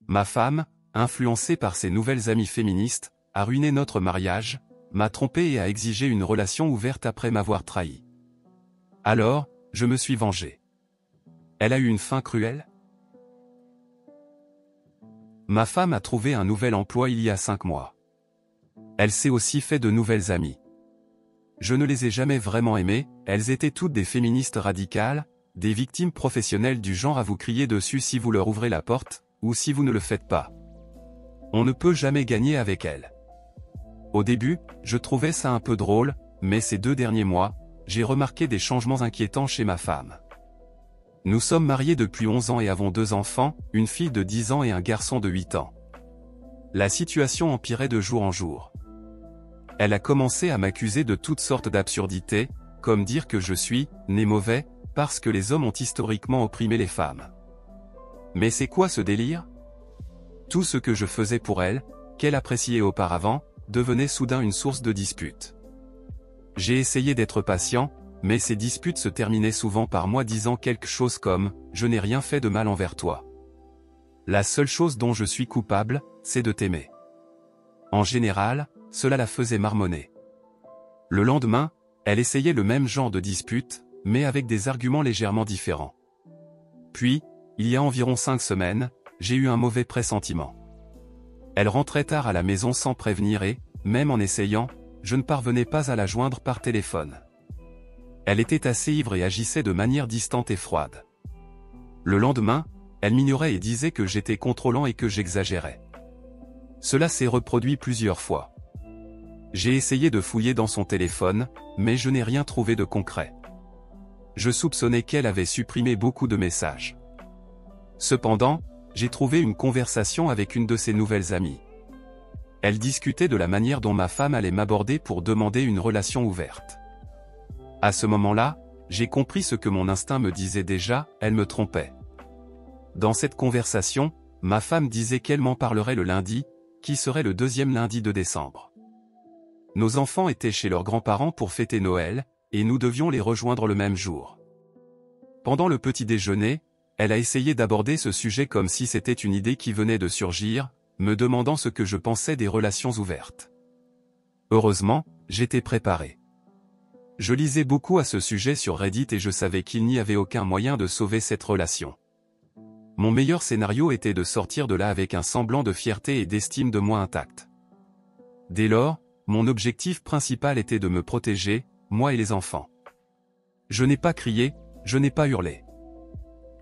Ma femme, influencée par ses nouvelles amies féministes, a ruiné notre mariage, m'a trompé et a exigé une relation ouverte après m'avoir trahi. Alors, je me suis vengé. Elle a eu une fin cruelle? Ma femme a trouvé un nouvel emploi il y a 5 mois. Elle s'est aussi fait de nouvelles amies. Je ne les ai jamais vraiment aimées, elles étaient toutes des féministes radicales, des victimes professionnelles du genre à vous crier dessus si vous leur ouvrez la porte, ou si vous ne le faites pas. On ne peut jamais gagner avec elles. Au début, je trouvais ça un peu drôle, mais ces 2 derniers mois, j'ai remarqué des changements inquiétants chez ma femme. Nous sommes mariés depuis 11 ans et avons 2 enfants, une fille de 10 ans et un garçon de 8 ans. La situation empirait de jour en jour. Elle a commencé à m'accuser de toutes sortes d'absurdités, comme dire que je suis né mauvais, parce que les hommes ont historiquement opprimé les femmes. Mais c'est quoi ce délire? Tout ce que je faisais pour elle, qu'elle appréciait auparavant, devenait soudain une source de disputes. J'ai essayé d'être patient, mais ces disputes se terminaient souvent par moi disant quelque chose comme « Je n'ai rien fait de mal envers toi. La seule chose dont je suis coupable, c'est de t'aimer. » En général, cela la faisait marmonner. Le lendemain, elle essayait le même genre de dispute, mais avec des arguments légèrement différents. Puis, il y a environ 5 semaines, j'ai eu un mauvais pressentiment. Elle rentrait tard à la maison sans prévenir et, même en essayant, je ne parvenais pas à la joindre par téléphone. Elle était assez ivre et agissait de manière distante et froide. Le lendemain, elle m'ignorait et disait que j'étais contrôlant et que j'exagérais. Cela s'est reproduit plusieurs fois. J'ai essayé de fouiller dans son téléphone, mais je n'ai rien trouvé de concret. Je soupçonnais qu'elle avait supprimé beaucoup de messages. Cependant, j'ai trouvé une conversation avec une de ses nouvelles amies. Elle discutait de la manière dont ma femme allait m'aborder pour demander une relation ouverte. À ce moment-là, j'ai compris ce que mon instinct me disait déjà, elle me trompait. Dans cette conversation, ma femme disait qu'elle m'en parlerait le lundi, qui serait le 2e lundi de décembre. Nos enfants étaient chez leurs grands-parents pour fêter Noël, et nous devions les rejoindre le même jour. Pendant le petit déjeuner, elle a essayé d'aborder ce sujet comme si c'était une idée qui venait de surgir, me demandant ce que je pensais des relations ouvertes. Heureusement, j'étais préparé. Je lisais beaucoup à ce sujet sur Reddit et je savais qu'il n'y avait aucun moyen de sauver cette relation. Mon meilleur scénario était de sortir de là avec un semblant de fierté et d'estime de moi intact. Dès lors, mon objectif principal était de me protéger, moi et les enfants. Je n'ai pas crié, je n'ai pas hurlé.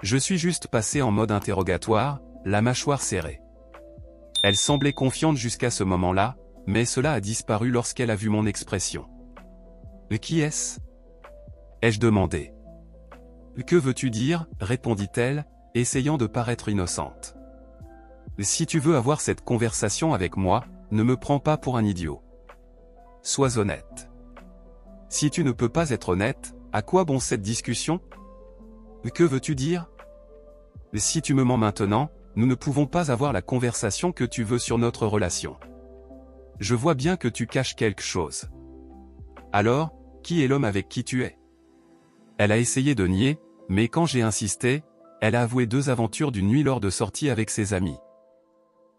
Je suis juste passé en mode interrogatoire, la mâchoire serrée. Elle semblait confiante jusqu'à ce moment-là, mais cela a disparu lorsqu'elle a vu mon expression. « Qui est-ce » ai-je demandé. « Que veux-tu dire » répondit-elle, essayant de paraître innocente. « Si tu veux avoir cette conversation avec moi, ne me prends pas pour un idiot. Sois honnête. Si tu ne peux pas être honnête, à quoi bon cette discussion ? Que veux-tu dire ? Si tu me mens maintenant, nous ne pouvons pas avoir la conversation que tu veux sur notre relation. Je vois bien que tu caches quelque chose. Alors, qui est l'homme avec qui tu es ? Elle a essayé de nier, mais quand j'ai insisté, elle a avoué 2 aventures d'une nuit lors de sorties avec ses amis.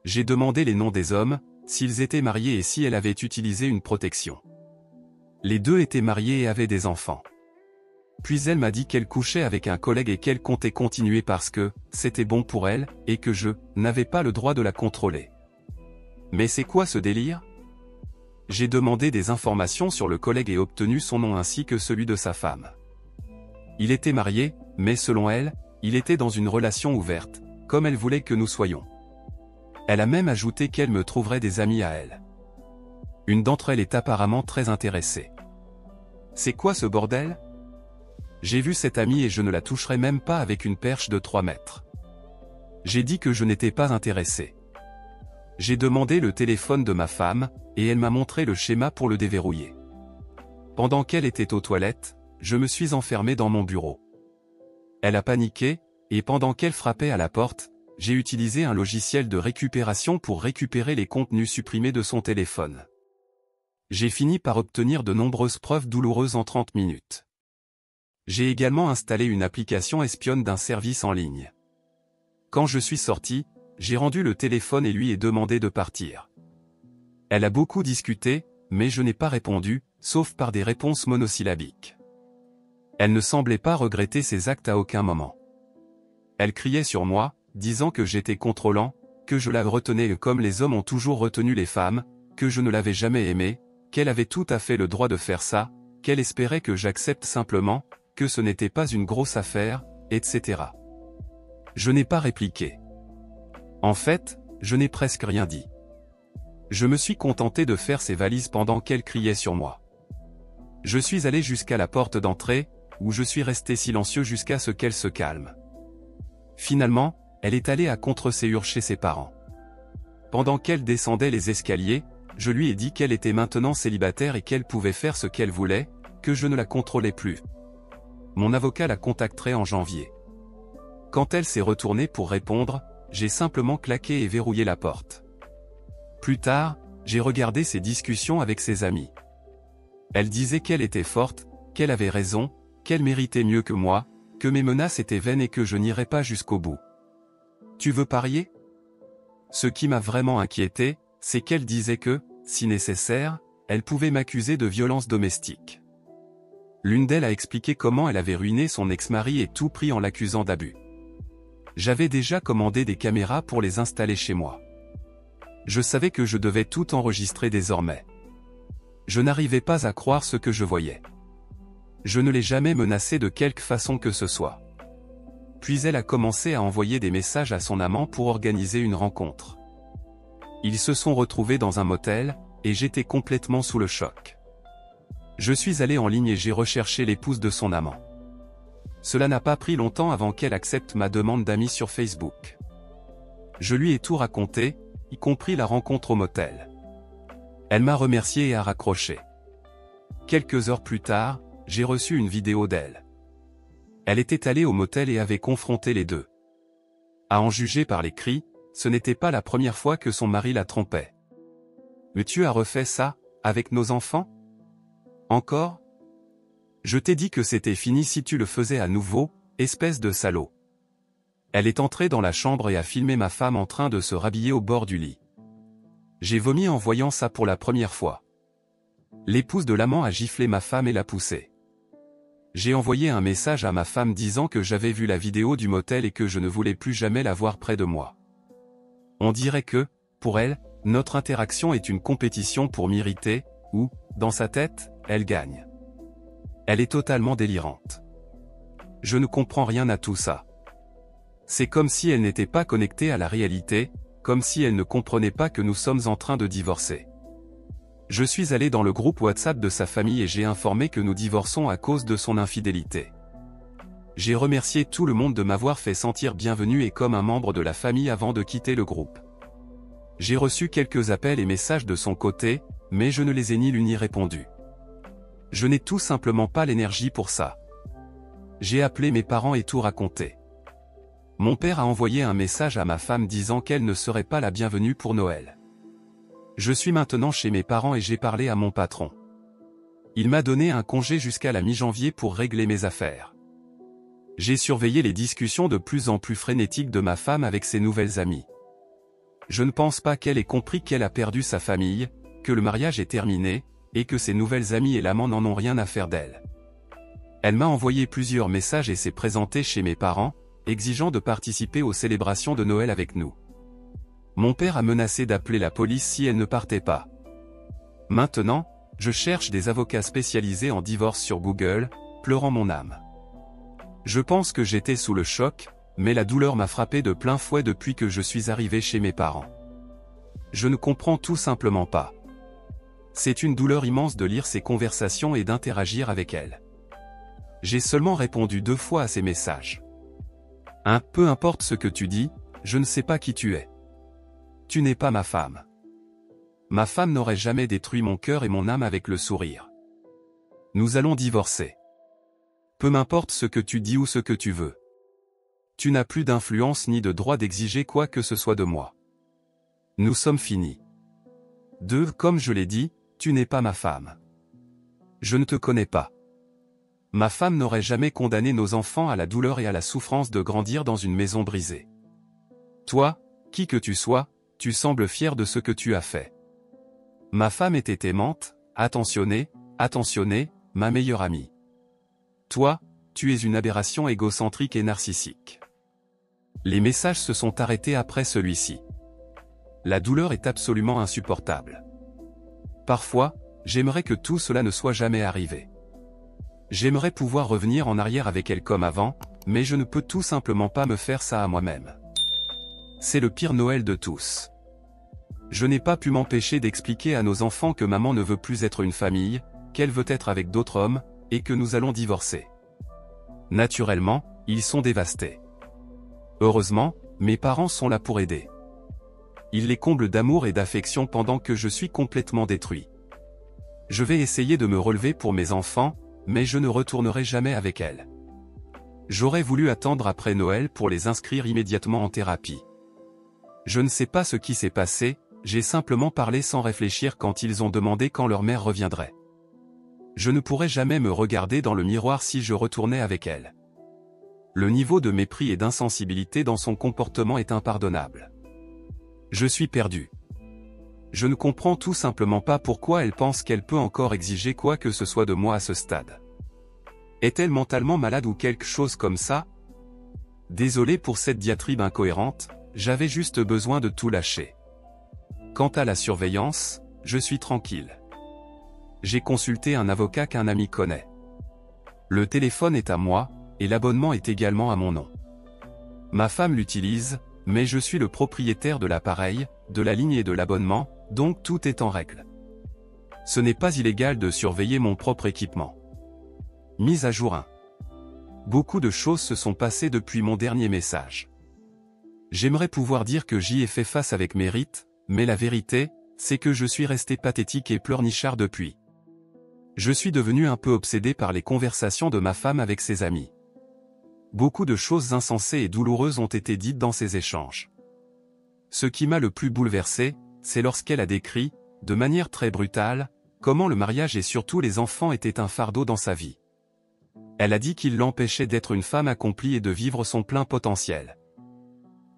J'ai demandé les noms des hommes, s'ils étaient mariés et si elle avait utilisé une protection. Les 2 étaient mariés et avaient des enfants. Puis elle m'a dit qu'elle couchait avec un collègue et qu'elle comptait continuer parce que c'était bon pour elle, et que je n'avais pas le droit de la contrôler. Mais c'est quoi ce délire ? J'ai demandé des informations sur le collègue et obtenu son nom ainsi que celui de sa femme. Il était marié, mais selon elle, il était dans une relation ouverte, comme elle voulait que nous soyons. Elle a même ajouté qu'elle me trouverait des amis à elle. Une d'entre elles est apparemment très intéressée. C'est quoi ce bordel ? J'ai vu cette amie et je ne la toucherai même pas avec une perche de 3 mètres. J'ai dit que je n'étais pas intéressé. J'ai demandé le téléphone de ma femme, et elle m'a montré le schéma pour le déverrouiller. Pendant qu'elle était aux toilettes, je me suis enfermé dans mon bureau. Elle a paniqué, et pendant qu'elle frappait à la porte, j'ai utilisé un logiciel de récupération pour récupérer les contenus supprimés de son téléphone. J'ai fini par obtenir de nombreuses preuves douloureuses en 30 minutes. J'ai également installé une application espionne d'un service en ligne. Quand je suis sorti, j'ai rendu le téléphone et lui ai demandé de partir. Elle a beaucoup discuté, mais je n'ai pas répondu, sauf par des réponses monosyllabiques. Elle ne semblait pas regretter ses actes à aucun moment. Elle criait sur moi, disant que j'étais contrôlant, que je la retenais comme les hommes ont toujours retenu les femmes, que je ne l'avais jamais aimée, qu'elle avait tout à fait le droit de faire ça, qu'elle espérait que j'accepte simplement, que ce n'était pas une grosse affaire, etc. Je n'ai pas répliqué. En fait, je n'ai presque rien dit. Je me suis contenté de faire ses valises pendant qu'elle criait sur moi. Je suis allé jusqu'à la porte d'entrée, où je suis resté silencieux jusqu'à ce qu'elle se calme. Finalement, elle est allée à contre-séance chez ses parents. Pendant qu'elle descendait les escaliers, je lui ai dit qu'elle était maintenant célibataire et qu'elle pouvait faire ce qu'elle voulait, que je ne la contrôlais plus. Mon avocat la contacterait en janvier. Quand elle s'est retournée pour répondre, j'ai simplement claqué et verrouillé la porte. Plus tard, j'ai regardé ses discussions avec ses amis. Elle disait qu'elle était forte, qu'elle avait raison, qu'elle méritait mieux que moi, que mes menaces étaient vaines et que je n'irais pas jusqu'au bout. Tu veux parier? Ce qui m'a vraiment inquiété, c'est qu'elle disait que, si nécessaire, elle pouvait m'accuser de violence domestique. L'une d'elles a expliqué comment elle avait ruiné son ex-mari et tout pris en l'accusant d'abus. J'avais déjà commandé des caméras pour les installer chez moi. Je savais que je devais tout enregistrer désormais. Je n'arrivais pas à croire ce que je voyais. Je ne l'ai jamais menacée de quelque façon que ce soit. Puis elle a commencé à envoyer des messages à son amant pour organiser une rencontre. Ils se sont retrouvés dans un motel, et j'étais complètement sous le choc. Je suis allé en ligne et j'ai recherché l'épouse de son amant. Cela n'a pas pris longtemps avant qu'elle accepte ma demande d'amis sur Facebook. Je lui ai tout raconté, y compris la rencontre au motel. Elle m'a remercié et a raccroché. Quelques heures plus tard, j'ai reçu une vidéo d'elle. Elle était allée au motel et avait confronté les deux. À en juger par les cris, ce n'était pas la première fois que son mari la trompait. Mais tu as refait ça, avec nos enfants? Encore? Je t'ai dit que c'était fini si tu le faisais à nouveau, espèce de salaud. Elle est entrée dans la chambre et a filmé ma femme en train de se rhabiller au bord du lit. J'ai vomi en voyant ça pour la première fois. L'épouse de l'amant a giflé ma femme et l'a poussée. J'ai envoyé un message à ma femme disant que j'avais vu la vidéo du motel et que je ne voulais plus jamais la voir près de moi. On dirait que, pour elle, notre interaction est une compétition pour m'irriter, ou, dans sa tête, elle gagne. Elle est totalement délirante. Je ne comprends rien à tout ça. C'est comme si elle n'était pas connectée à la réalité, comme si elle ne comprenait pas que nous sommes en train de divorcer. Je suis allé dans le groupe WhatsApp de sa famille et j'ai informé que nous divorçons à cause de son infidélité. J'ai remercié tout le monde de m'avoir fait sentir bienvenu et comme un membre de la famille avant de quitter le groupe. J'ai reçu quelques appels et messages de son côté, mais je ne les ai ni lus ni répondu. Je n'ai tout simplement pas l'énergie pour ça. J'ai appelé mes parents et tout raconté. Mon père a envoyé un message à ma femme disant qu'elle ne serait pas la bienvenue pour Noël. Je suis maintenant chez mes parents et j'ai parlé à mon patron. Il m'a donné un congé jusqu'à la mi-janvier pour régler mes affaires. J'ai surveillé les discussions de plus en plus frénétiques de ma femme avec ses nouvelles amies. Je ne pense pas qu'elle ait compris qu'elle a perdu sa famille, que le mariage est terminé, et que ses nouvelles amies et l'amant n'en ont rien à faire d'elle. Elle m'a envoyé plusieurs messages et s'est présentée chez mes parents, exigeant de participer aux célébrations de Noël avec nous. Mon père a menacé d'appeler la police si elle ne partait pas. Maintenant, je cherche des avocats spécialisés en divorce sur Google, pleurant mon âme. Je pense que j'étais sous le choc, mais la douleur m'a frappé de plein fouet depuis que je suis arrivé chez mes parents. Je ne comprends tout simplement pas. C'est une douleur immense de lire ces conversations et d'interagir avec elles. J'ai seulement répondu 2 fois à ces messages. Peu importe ce que tu dis, je ne sais pas qui tu es. Tu n'es pas ma femme. Ma femme n'aurait jamais détruit mon cœur et mon âme avec le sourire. Nous allons divorcer. Peu m'importe ce que tu dis ou ce que tu veux. Tu n'as plus d'influence ni de droit d'exiger quoi que ce soit de moi. Nous sommes finis. 2. Comme je l'ai dit, tu n'es pas ma femme. Je ne te connais pas. Ma femme n'aurait jamais condamné nos enfants à la douleur et à la souffrance de grandir dans une maison brisée. Toi, qui que tu sois, tu sembles fier de ce que tu as fait. Ma femme était aimante, attentionnée, ma meilleure amie. Toi, tu es une aberration égocentrique et narcissique. Les messages se sont arrêtés après celui-ci. La douleur est absolument insupportable. Parfois, j'aimerais que tout cela ne soit jamais arrivé. J'aimerais pouvoir revenir en arrière avec elle comme avant, mais je ne peux tout simplement pas me faire ça à moi-même. C'est le pire Noël de tous. Je n'ai pas pu m'empêcher d'expliquer à nos enfants que maman ne veut plus être une famille, qu'elle veut être avec d'autres hommes, et que nous allons divorcer. Naturellement, ils sont dévastés. Heureusement, mes parents sont là pour aider. Ils les comblent d'amour et d'affection pendant que je suis complètement détruit. Je vais essayer de me relever pour mes enfants, mais je ne retournerai jamais avec elles. J'aurais voulu attendre après Noël pour les inscrire immédiatement en thérapie. Je ne sais pas ce qui s'est passé, j'ai simplement parlé sans réfléchir quand ils ont demandé quand leur mère reviendrait. Je ne pourrais jamais me regarder dans le miroir si je retournais avec elle. Le niveau de mépris et d'insensibilité dans son comportement est impardonnable. Je suis perdu. Je ne comprends tout simplement pas pourquoi elle pense qu'elle peut encore exiger quoi que ce soit de moi à ce stade. Est-elle mentalement malade ou quelque chose comme ça? Désolé pour cette diatribe incohérente, j'avais juste besoin de tout lâcher. Quant à la surveillance, je suis tranquille. J'ai consulté un avocat qu'un ami connaît. Le téléphone est à moi, et l'abonnement est également à mon nom. Ma femme l'utilise, mais je suis le propriétaire de l'appareil, de la ligne et de l'abonnement, donc tout est en règle. Ce n'est pas illégal de surveiller mon propre équipement. Mise à jour 1. Beaucoup de choses se sont passées depuis mon dernier message. J'aimerais pouvoir dire que j'y ai fait face avec mérite, mais la vérité, c'est que je suis resté pathétique et pleurnichard depuis. Je suis devenu un peu obsédé par les conversations de ma femme avec ses amis. Beaucoup de choses insensées et douloureuses ont été dites dans ces échanges. Ce qui m'a le plus bouleversé, c'est lorsqu'elle a décrit, de manière très brutale, comment le mariage et surtout les enfants étaient un fardeau dans sa vie. Elle a dit qu'il l'empêchait d'être une femme accomplie et de vivre son plein potentiel.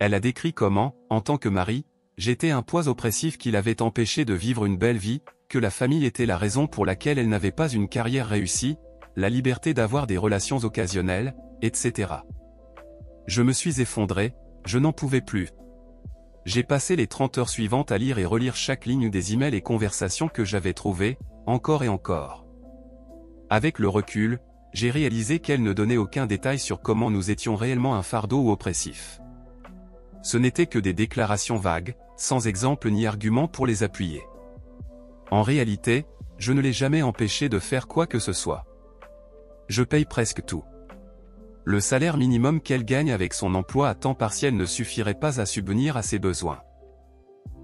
Elle a décrit comment, en tant que mari, j'étais un poids oppressif qui l'avait empêché de vivre une belle vie, que la famille était la raison pour laquelle elle n'avait pas une carrière réussie, la liberté d'avoir des relations occasionnelles, etc. Je me suis effondré, je n'en pouvais plus. J'ai passé les 30 heures suivantes à lire et relire chaque ligne des emails et conversations que j'avais trouvées, encore et encore. Avec le recul, j'ai réalisé qu'elle ne donnait aucun détail sur comment nous étions réellement un fardeau ou oppressif. Ce n'étaient que des déclarations vagues, sans exemple ni argument pour les appuyer. En réalité, je ne l'ai jamais empêché de faire quoi que ce soit. Je paye presque tout. Le salaire minimum qu'elle gagne avec son emploi à temps partiel ne suffirait pas à subvenir à ses besoins.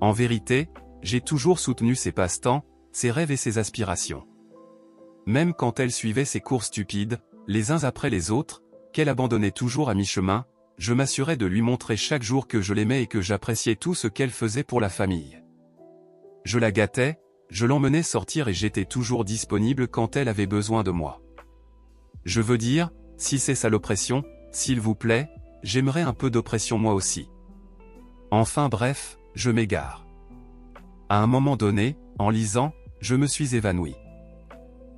En vérité, j'ai toujours soutenu ses passe-temps, ses rêves et ses aspirations. Même quand elle suivait ses cours stupides, les uns après les autres, qu'elle abandonnait toujours à mi-chemin, je m'assurais de lui montrer chaque jour que je l'aimais et que j'appréciais tout ce qu'elle faisait pour la famille. Je la gâtais, je l'emmenais sortir et j'étais toujours disponible quand elle avait besoin de moi. Je veux dire, si c'est ça l'oppression, s'il vous plaît, j'aimerais un peu d'oppression moi aussi. Enfin bref, je m'égare. À un moment donné, en lisant, je me suis évanoui.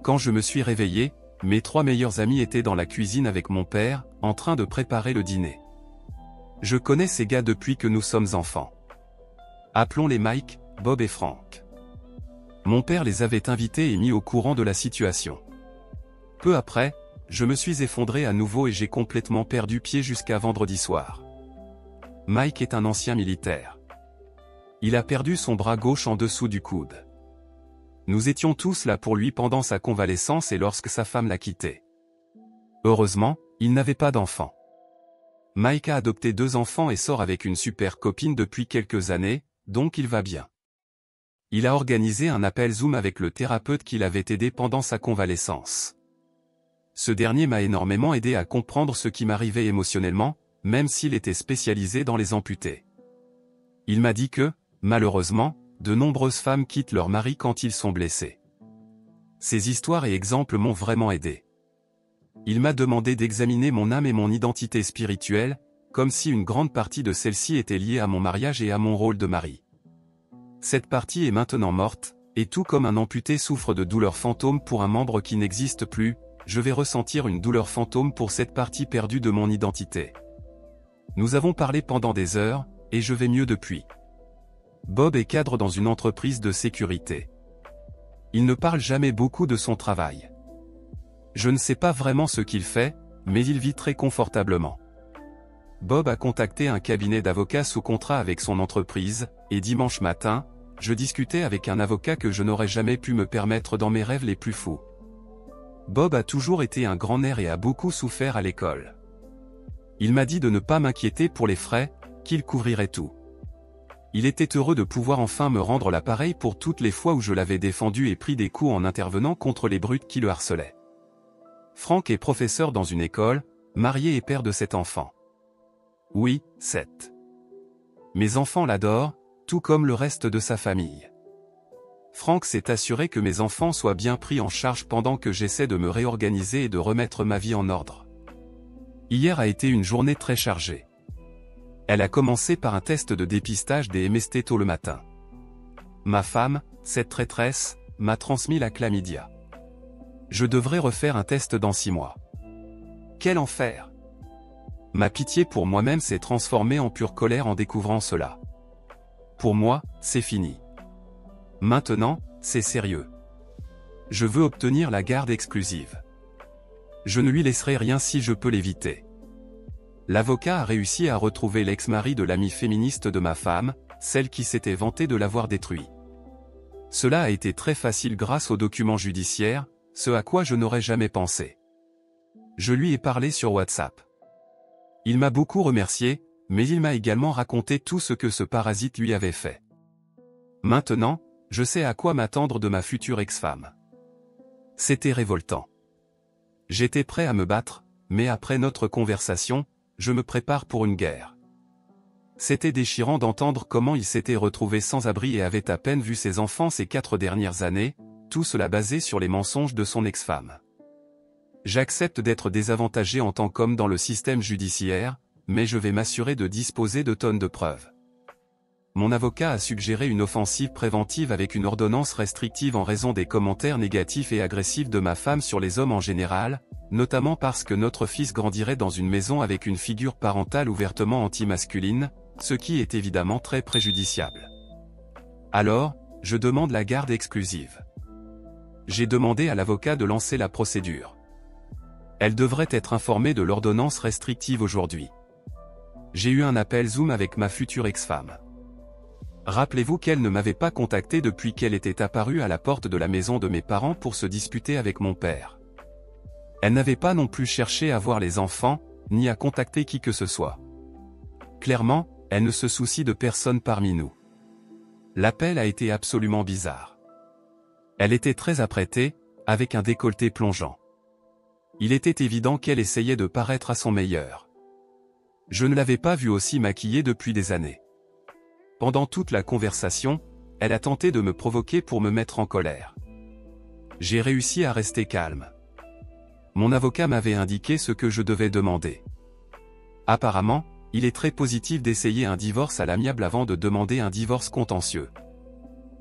Quand je me suis réveillé, mes 3 meilleurs amis étaient dans la cuisine avec mon père, en train de préparer le dîner. Je connais ces gars depuis que nous sommes enfants. Appelons-les Mike, Bob et Frank. Mon père les avait invités et mis au courant de la situation. Peu après, je me suis effondré à nouveau et j'ai complètement perdu pied jusqu'à vendredi soir. Mike est un ancien militaire. Il a perdu son bras gauche en dessous du coude. Nous étions tous là pour lui pendant sa convalescence et lorsque sa femme l'a quitté. Heureusement, il n'avait pas d'enfant. Mike a adopté 2 enfants et sort avec une super copine depuis quelques années, donc il va bien. Il a organisé un appel Zoom avec le thérapeute qui l'avait aidé pendant sa convalescence. Ce dernier m'a énormément aidé à comprendre ce qui m'arrivait émotionnellement, même s'il était spécialisé dans les amputés. Il m'a dit que, malheureusement, de nombreuses femmes quittent leur mari quand ils sont blessés. Ces histoires et exemples m'ont vraiment aidé. Il m'a demandé d'examiner mon âme et mon identité spirituelle, comme si une grande partie de celle-ci était liée à mon mariage et à mon rôle de mari. Cette partie est maintenant morte, et tout comme un amputé souffre de douleurs fantômes pour un membre qui n'existe plus, je vais ressentir une douleur fantôme pour cette partie perdue de mon identité. Nous avons parlé pendant des heures, et je vais mieux depuis. Bob est cadre dans une entreprise de sécurité. Il ne parle jamais beaucoup de son travail. Je ne sais pas vraiment ce qu'il fait, mais il vit très confortablement. Bob a contacté un cabinet d'avocats sous contrat avec son entreprise, et dimanche matin, je discutais avec un avocat que je n'aurais jamais pu me permettre dans mes rêves les plus fous. Bob a toujours été un grand nerd et a beaucoup souffert à l'école. Il m'a dit de ne pas m'inquiéter pour les frais, qu'il couvrirait tout. Il était heureux de pouvoir enfin me rendre l'appareil pour toutes les fois où je l'avais défendu et pris des coups en intervenant contre les brutes qui le harcelaient. Frank est professeur dans une école, marié et père de 7 enfants. Oui, 7. Mes enfants l'adorent, tout comme le reste de sa famille. Frank s'est assuré que mes enfants soient bien pris en charge pendant que j'essaie de me réorganiser et de remettre ma vie en ordre. Hier a été une journée très chargée. Elle a commencé par un test de dépistage des MST tôt le matin. Ma femme, cette traîtresse, m'a transmis la chlamydia. Je devrais refaire un test dans 6 mois. Quel enfer! Ma pitié pour moi-même s'est transformée en pure colère en découvrant cela. Pour moi, c'est fini. Maintenant, c'est sérieux. Je veux obtenir la garde exclusive. Je ne lui laisserai rien si je peux l'éviter. L'avocat a réussi à retrouver l'ex-mari de l'amie féministe de ma femme, celle qui s'était vantée de l'avoir détruit. Cela a été très facile grâce aux documents judiciaires, ce à quoi je n'aurais jamais pensé. Je lui ai parlé sur WhatsApp. Il m'a beaucoup remercié, mais il m'a également raconté tout ce que ce parasite lui avait fait. Maintenant, je sais à quoi m'attendre de ma future ex-femme. C'était révoltant. J'étais prêt à me battre, mais après notre conversation, je me prépare pour une guerre. C'était déchirant d'entendre comment il s'était retrouvé sans abri et avait à peine vu ses enfants ces 4 dernières années, tout cela basé sur les mensonges de son ex-femme. J'accepte d'être désavantagé en tant qu'homme dans le système judiciaire, mais je vais m'assurer de disposer de tonnes de preuves. Mon avocat a suggéré une offensive préventive avec une ordonnance restrictive en raison des commentaires négatifs et agressifs de ma femme sur les hommes en général, notamment parce que notre fils grandirait dans une maison avec une figure parentale ouvertement anti-masculine, ce qui est évidemment très préjudiciable. Alors, je demande la garde exclusive. J'ai demandé à l'avocat de lancer la procédure. Elle devrait être informée de l'ordonnance restrictive aujourd'hui. J'ai eu un appel Zoom avec ma future ex-femme. Rappelez-vous qu'elle ne m'avait pas contacté depuis qu'elle était apparue à la porte de la maison de mes parents pour se disputer avec mon père. Elle n'avait pas non plus cherché à voir les enfants, ni à contacter qui que ce soit. Clairement, elle ne se soucie de personne parmi nous. L'appel a été absolument bizarre. Elle était très apprêtée, avec un décolleté plongeant. Il était évident qu'elle essayait de paraître à son meilleur. Je ne l'avais pas vue aussi maquillée depuis des années. Pendant toute la conversation, elle a tenté de me provoquer pour me mettre en colère. J'ai réussi à rester calme. Mon avocat m'avait indiqué ce que je devais demander. Apparemment, il est très positif d'essayer un divorce à l'amiable avant de demander un divorce contentieux.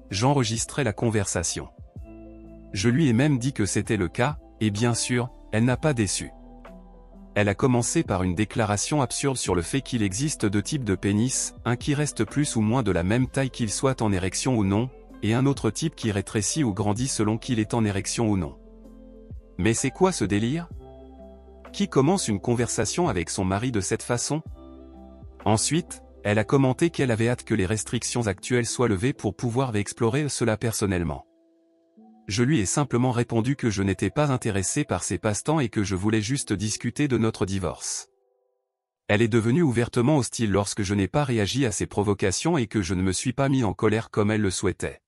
J'enregistrais la conversation. Je lui ai même dit que c'était le cas, et bien sûr, elle n'a pas déçu. Elle a commencé par une déclaration absurde sur le fait qu'il existe 2 types de pénis, un qui reste plus ou moins de la même taille qu'il soit en érection ou non, et un autre type qui rétrécit ou grandit selon qu'il est en érection ou non. Mais c'est quoi ce délire? Qui commence une conversation avec son mari de cette façon? Ensuite, elle a commenté qu'elle avait hâte que les restrictions actuelles soient levées pour pouvoir explorer cela personnellement. Je lui ai simplement répondu que je n'étais pas intéressé par ses passe-temps et que je voulais juste discuter de notre divorce. Elle est devenue ouvertement hostile lorsque je n'ai pas réagi à ses provocations et que je ne me suis pas mis en colère comme elle le souhaitait.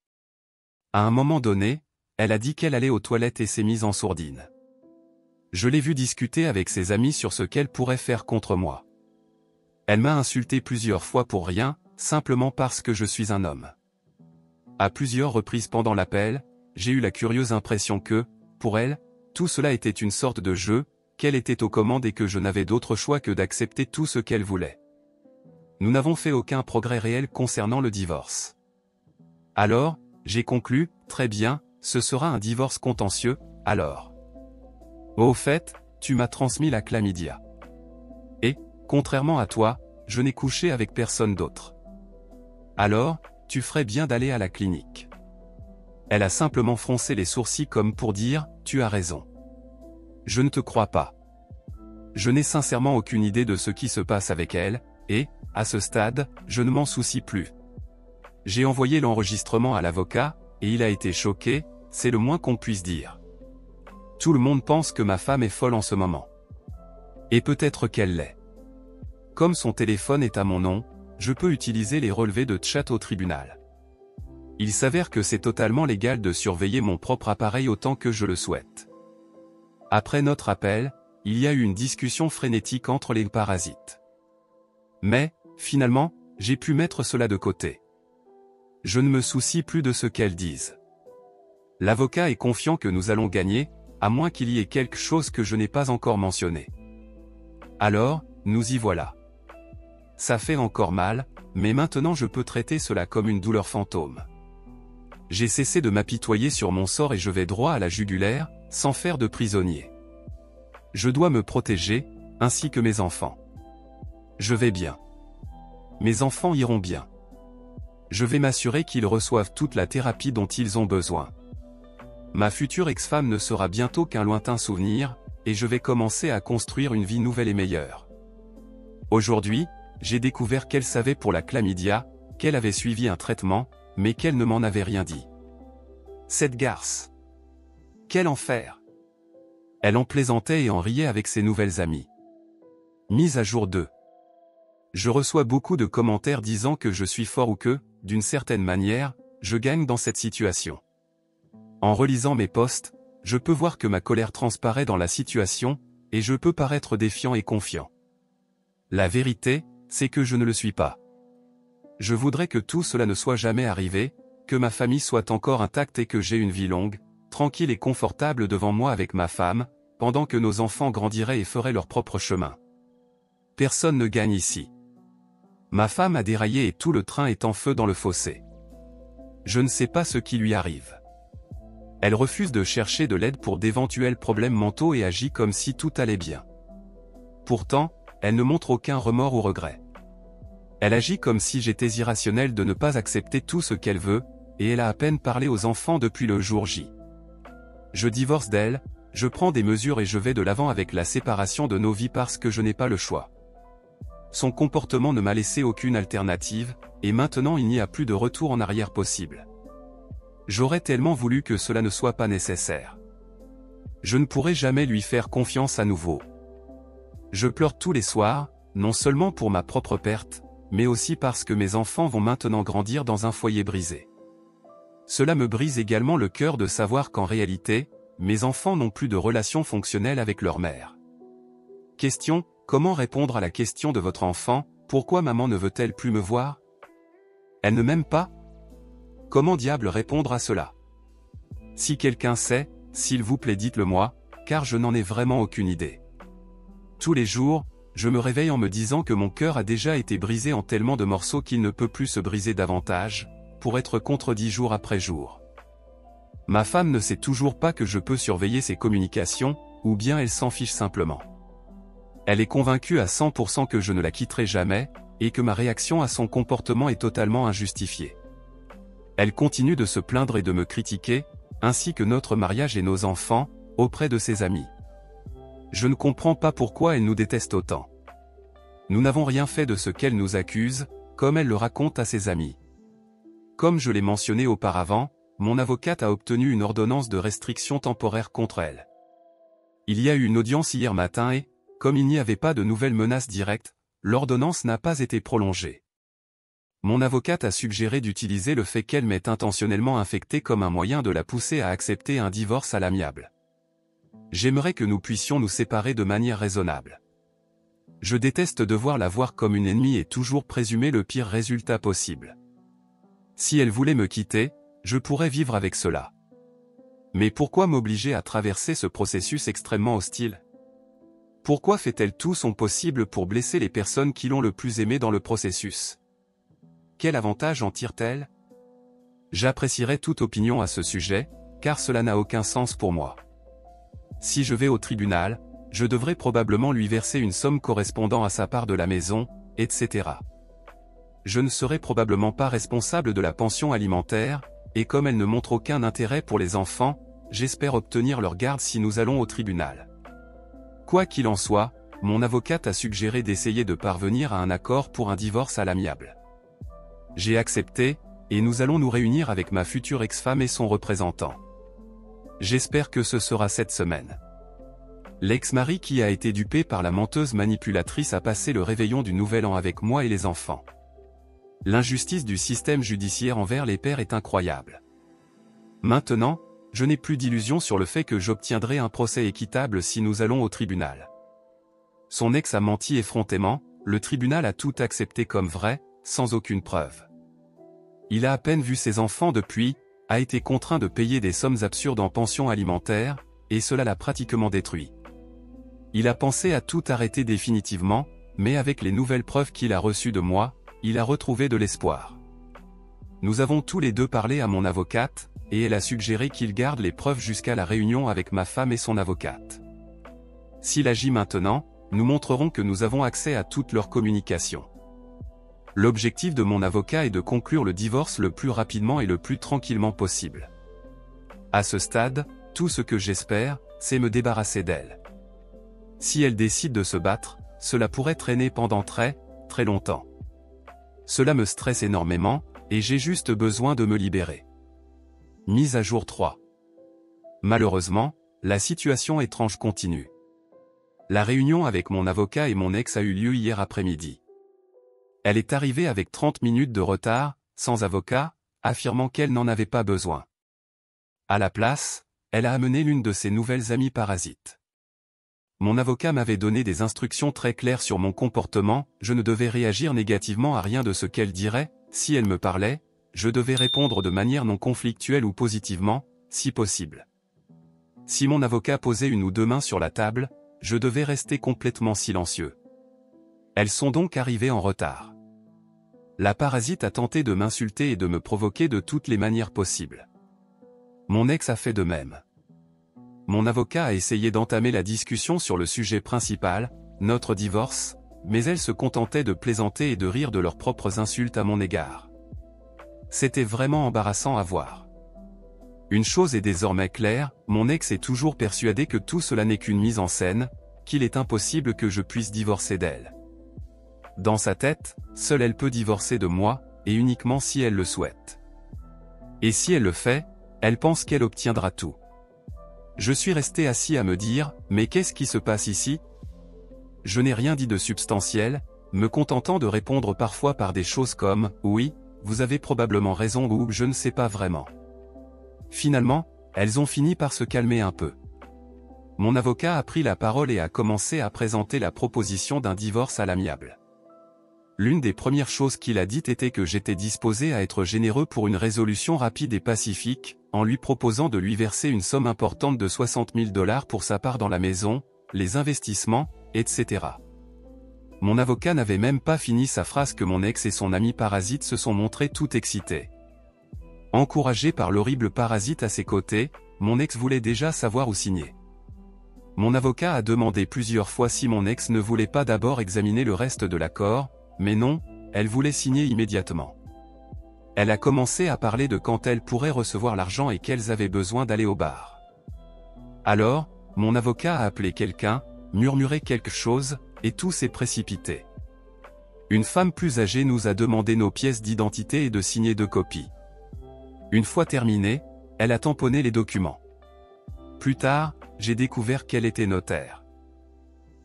À un moment donné, elle a dit qu'elle allait aux toilettes et s'est mise en sourdine. Je l'ai vue discuter avec ses amis sur ce qu'elle pourrait faire contre moi. Elle m'a insulté plusieurs fois pour rien, simplement parce que je suis un homme. À plusieurs reprises pendant l'appel, j'ai eu la curieuse impression que, pour elle, tout cela était une sorte de jeu, qu'elle était aux commandes et que je n'avais d'autre choix que d'accepter tout ce qu'elle voulait. Nous n'avons fait aucun progrès réel concernant le divorce. Alors, j'ai conclu, très bien, ce sera un divorce contentieux, alors. Au fait, tu m'as transmis la chlamydia. Et, contrairement à toi, je n'ai couché avec personne d'autre. Alors, tu ferais bien d'aller à la clinique. Elle a simplement froncé les sourcils comme pour dire, tu as raison. Je ne te crois pas. Je n'ai sincèrement aucune idée de ce qui se passe avec elle, et, à ce stade, je ne m'en soucie plus. J'ai envoyé l'enregistrement à l'avocat, et il a été choqué, c'est le moins qu'on puisse dire. Tout le monde pense que ma femme est folle en ce moment. Et peut-être qu'elle l'est. Comme son téléphone est à mon nom, je peux utiliser les relevés de chat au tribunal. Il s'avère que c'est totalement légal de surveiller mon propre appareil autant que je le souhaite. Après notre appel, il y a eu une discussion frénétique entre les parasites. Mais, finalement, j'ai pu mettre cela de côté. Je ne me soucie plus de ce qu'elles disent. L'avocat est confiant que nous allons gagner, à moins qu'il y ait quelque chose que je n'ai pas encore mentionné. Alors, nous y voilà. Ça fait encore mal, mais maintenant je peux traiter cela comme une douleur fantôme. J'ai cessé de m'apitoyer sur mon sort et je vais droit à la jugulaire, sans faire de prisonnier. Je dois me protéger, ainsi que mes enfants. Je vais bien. Mes enfants iront bien. Je vais m'assurer qu'ils reçoivent toute la thérapie dont ils ont besoin. Ma future ex-femme ne sera bientôt qu'un lointain souvenir, et je vais commencer à construire une vie nouvelle et meilleure. Aujourd'hui, j'ai découvert qu'elle savait pour la chlamydia, qu'elle avait suivi un traitement, mais qu'elle ne m'en avait rien dit. Cette garce. Quel enfer! Elle en plaisantait et en riait avec ses nouvelles amies. Mise à jour 2. Je reçois beaucoup de commentaires disant que je suis fort ou que, d'une certaine manière, je gagne dans cette situation. En relisant mes posts, je peux voir que ma colère transparaît dans la situation, et je peux paraître défiant et confiant. La vérité, c'est que je ne le suis pas. Je voudrais que tout cela ne soit jamais arrivé, que ma famille soit encore intacte et que j'ai une vie longue, tranquille et confortable devant moi avec ma femme, pendant que nos enfants grandiraient et feraient leur propre chemin. Personne ne gagne ici. Ma femme a déraillé et tout le train est en feu dans le fossé. Je ne sais pas ce qui lui arrive. Elle refuse de chercher de l'aide pour d'éventuels problèmes mentaux et agit comme si tout allait bien. Pourtant, elle ne montre aucun remords ou regret. Elle agit comme si j'étais irrationnel de ne pas accepter tout ce qu'elle veut, et elle a à peine parlé aux enfants depuis le jour J. Je divorce d'elle, je prends des mesures et je vais de l'avant avec la séparation de nos vies parce que je n'ai pas le choix. Son comportement ne m'a laissé aucune alternative, et maintenant il n'y a plus de retour en arrière possible. J'aurais tellement voulu que cela ne soit pas nécessaire. Je ne pourrai jamais lui faire confiance à nouveau. Je pleure tous les soirs, non seulement pour ma propre perte, mais aussi parce que mes enfants vont maintenant grandir dans un foyer brisé. Cela me brise également le cœur de savoir qu'en réalité, mes enfants n'ont plus de relation fonctionnelle avec leur mère. Question: comment répondre à la question de votre enfant, pourquoi maman ne veut-elle plus me voir? Elle ne m'aime pas? Comment diable répondre à cela? Si quelqu'un sait, s'il vous plaît dites-le moi, car je n'en ai vraiment aucune idée. Tous les jours, je me réveille en me disant que mon cœur a déjà été brisé en tellement de morceaux qu'il ne peut plus se briser davantage, pour être contredit jour après jour. Ma femme ne sait toujours pas que je peux surveiller ses communications, ou bien elle s'en fiche simplement. Elle est convaincue à 100% que je ne la quitterai jamais, et que ma réaction à son comportement est totalement injustifiée. Elle continue de se plaindre et de me critiquer, ainsi que notre mariage et nos enfants, auprès de ses amis. Je ne comprends pas pourquoi elle nous déteste autant. Nous n'avons rien fait de ce qu'elle nous accuse, comme elle le raconte à ses amis. Comme je l'ai mentionné auparavant, mon avocate a obtenu une ordonnance de restriction temporaire contre elle. Il y a eu une audience hier matin et, comme il n'y avait pas de nouvelles menaces directes, l'ordonnance n'a pas été prolongée. Mon avocate a suggéré d'utiliser le fait qu'elle m'ait intentionnellement infecté comme un moyen de la pousser à accepter un divorce à l'amiable. J'aimerais que nous puissions nous séparer de manière raisonnable. Je déteste devoir la voir comme une ennemie et toujours présumer le pire résultat possible. Si elle voulait me quitter, je pourrais vivre avec cela. Mais pourquoi m'obliger à traverser ce processus extrêmement hostile? Pourquoi fait-elle tout son possible pour blesser les personnes qui l'ont le plus aimé dans le processus? Quel avantage en tire-t-elle? J'apprécierais toute opinion à ce sujet, car cela n'a aucun sens pour moi. Si je vais au tribunal, je devrais probablement lui verser une somme correspondant à sa part de la maison, etc. Je ne serai probablement pas responsable de la pension alimentaire, et comme elle ne montre aucun intérêt pour les enfants, j'espère obtenir leur garde si nous allons au tribunal. Quoi qu'il en soit, mon avocate a suggéré d'essayer de parvenir à un accord pour un divorce à l'amiable. J'ai accepté, et nous allons nous réunir avec ma future ex-femme et son représentant. J'espère que ce sera cette semaine. L'ex-mari qui a été dupé par la menteuse manipulatrice a passé le réveillon du Nouvel An avec moi et les enfants. L'injustice du système judiciaire envers les pères est incroyable. Maintenant, je n'ai plus d'illusions sur le fait que j'obtiendrai un procès équitable si nous allons au tribunal. Son ex a menti effrontément, le tribunal a tout accepté comme vrai, sans aucune preuve. Il a à peine vu ses enfants depuis, a été contraint de payer des sommes absurdes en pension alimentaire, et cela l'a pratiquement détruit. Il a pensé à tout arrêter définitivement, mais avec les nouvelles preuves qu'il a reçues de moi, il a retrouvé de l'espoir. Nous avons tous les deux parlé à mon avocate, et elle a suggéré qu'il garde les preuves jusqu'à la réunion avec ma femme et son avocate. S'il agit maintenant, nous montrerons que nous avons accès à toutes leurs communications. L'objectif de mon avocat est de conclure le divorce le plus rapidement et le plus tranquillement possible. À ce stade, tout ce que j'espère, c'est me débarrasser d'elle. Si elle décide de se battre, cela pourrait traîner pendant très longtemps. Cela me stresse énormément, et j'ai juste besoin de me libérer. Mise à jour 3. Malheureusement, la situation étrange continue. La réunion avec mon avocat et mon ex a eu lieu hier après-midi. Elle est arrivée avec 30 minutes de retard, sans avocat, affirmant qu'elle n'en avait pas besoin. À la place, elle a amené l'une de ses nouvelles amies parasites. Mon avocat m'avait donné des instructions très claires sur mon comportement, je ne devais réagir négativement à rien de ce qu'elle dirait, si elle me parlait, je devais répondre de manière non conflictuelle ou positivement, si possible. Si mon avocat posait une ou deux mains sur la table, je devais rester complètement silencieux. Elles sont donc arrivées en retard. La parasite a tenté de m'insulter et de me provoquer de toutes les manières possibles. Mon ex a fait de même. Mon avocat a essayé d'entamer la discussion sur le sujet principal, notre divorce, mais elles se contentaient de plaisanter et de rire de leurs propres insultes à mon égard. C'était vraiment embarrassant à voir. Une chose est désormais claire, mon ex est toujours persuadé que tout cela n'est qu'une mise en scène, qu'il est impossible que je puisse divorcer d'elle. Dans sa tête, seule elle peut divorcer de moi, et uniquement si elle le souhaite. Et si elle le fait, elle pense qu'elle obtiendra tout. Je suis resté assis à me dire, mais qu'est-ce qui se passe ici? Je n'ai rien dit de substantiel, me contentant de répondre parfois par des choses comme « oui, vous avez probablement raison » ou « je ne sais pas vraiment ». Finalement, elles ont fini par se calmer un peu. Mon avocat a pris la parole et a commencé à présenter la proposition d'un divorce à l'amiable. L'une des premières choses qu'il a dites était que j'étais disposé à être généreux pour une résolution rapide et pacifique, en lui proposant de lui verser une somme importante de 60 000 $ pour sa part dans la maison, les investissements, etc. Mon avocat n'avait même pas fini sa phrase que mon ex et son ami parasite se sont montrés tout excités. Encouragé par l'horrible parasite à ses côtés, mon ex voulait déjà savoir où signer. Mon avocat a demandé plusieurs fois si mon ex ne voulait pas d'abord examiner le reste de l'accord, mais non, elle voulait signer immédiatement. Elle a commencé à parler de quand elle pourrait recevoir l'argent et qu'elles avaient besoin d'aller au bar. Alors, mon avocat a appelé quelqu'un, murmuré quelque chose, et tout s'est précipité. Une femme plus âgée nous a demandé nos pièces d'identité et de signer 2 copies. Une fois terminé, elle a tamponné les documents. Plus tard, j'ai découvert qu'elle était notaire.